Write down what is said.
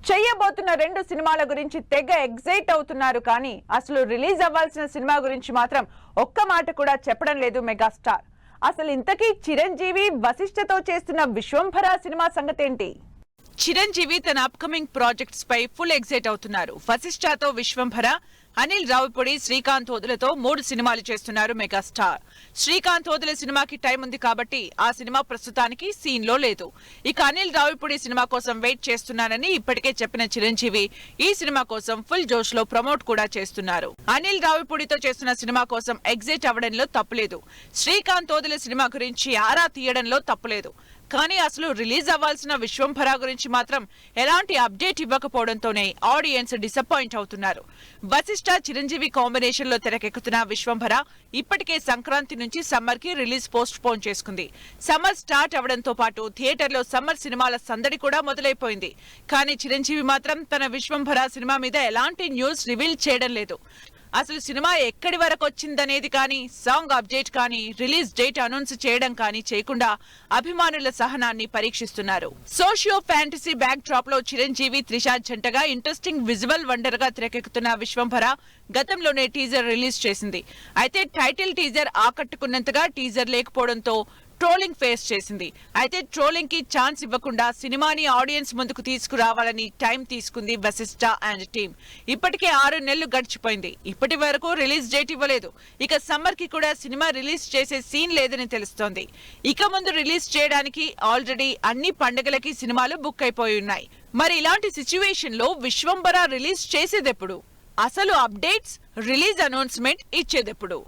చేయబోతున్న 2 సినిమాల గురించి తెగ ఎగ్జైట్ అవుతున్నారు కానీ అసలు రిలీజ్ అవ్వాల్సిన సినిమా గురించి మాత్రం ఒక్క మాట కూడా చెప్పడం లేదు మెగాస్టార్. అసలు ఇంతకీ చిరంజీవి వశిష్ఠతో చేస్తున్న విశ్వంభర సినిమా సంగతి ఏంటి? చిరంజీవి తన అప్కమింగ్ ప్రాజెక్ట్స్ పై ఫుల్ ఎగ్జైట్ అవుతున్నారు. వశిష్ఠతో విశ్వంభర, అనిల్ రావిపూడి, శ్రీకాంత్ ఓదెలతో 3 సినిమాలు చేస్తున్నారు మెగాస్టార్. శ్రీకాంత్ ఓదెల సినిమాకి టైం ఉంది కాబట్టి ఆ సినిమా ప్రస్తుతానికి సీన్ లో లేదు. ఇక అనిల్ రావిపూడి సినిమా కోసం వెయిట్ చేస్తున్నానని ఇప్పటికే చెప్పిన చిరంజీవి ఈ సినిమా కోసం ఫుల్ జోష్ లో ప్రమోట్ కూడా చేస్తున్నారు. అనిల్ రావిపూడితో చేస్తున్న సినిమా కోసం ఎగ్జైట్ అవ్వడంలో తప్పులేదు. శ్రీకాంత్ ఓదెల సినిమా గురించి ఆరా తీయడంలో తప్పులేదు. కానీ అసలు రిలీజ్ అవ్వాల్సిన విశ్వంభర గురించి మాత్రం ఎలాంటి అప్డేట్ ఇవ్వకపోవడంతోనే ఆడియన్స్ డిసప్పాయింట్ అవుతున్నారు. వశిష్ఠ చిరంజీవి కాంబినేషన్ లో తెరకెక్కుతున్న విశ్వంభర ఇప్పటికే సంక్రాంతి నుంచి సమ్మర్ కి రిలీజ్ పోస్ట్ పోన్ చేసుకుంది. సమ్మర్ స్టార్ట్ అవడంతో పాటు థియేటర్ లో సమ్మర్ సినిమాల సందడి కూడా మొదలైపోయింది. కానీ చిరంజీవి మాత్రం తన విశ్వంభర సినిమా మీద ఎలాంటి న్యూస్ రివీల్ చేయడం లేదు. అసలు సినిమా ఎక్కడి వరకు వచ్చిందనేది కానీ, సాంగ్ అప్డేట్ కానీ, రిలీజ్ డేట్ అనౌన్స్ చేయడం కానీ చేయకుండా అభిమానుల సహనాన్ని పరీక్షిస్తున్నారు. సోషియో ఫ్యాంటసీ బ్యాక్ డ్రాప్ లో చిరంజీవి, త్రిష జంటగా ఇంట్రెస్టింగ్ విజువల్ వండర్ గా తెరకెక్కుతున్న విశ్వంభర గతంలోనే టీజర్ రిలీజ్ చేసింది. అయితే టైటిల్ టీజర్ ఆకట్టుకున్నంతగా టీజర్ లేకపోవడంతో ట్రోలింగ్ ఫేస్ చేసింది. అయితే ట్రోలింగ్ కి ఛాన్స్ ఇవ్వకుండా సినిమాని ఆడియన్స్ ముందుకు తీసుకురావాలని టైం తీసుకుంది వశిష్ఠ అండ్ టీమ్. ఇప్పటికే 6 నెలలు గడిచిపోయింది. ఇప్పటి వరకు రిలీజ్ డేట్ ఇవ్వలేదు. ఇక సమ్మర్ కి కూడా సినిమా రిలీజ్ చేసే సీన్ లేదని తెలుస్తోంది. ఇక ముందు రిలీజ్ చేయడానికి ఆల్రెడీ అన్ని పండుగలకి సినిమాలు బుక్ అయిపోయి ఉన్నాయి. మరి ఇలాంటి సిచ్యువేషన్ లో విశ్వంభర రిలీజ్ చేసేదెప్పుడు? అసలు అప్డేట్స్, రిలీజ్ అనౌన్స్మెంట్ ఇచ్చేదెప్పుడు?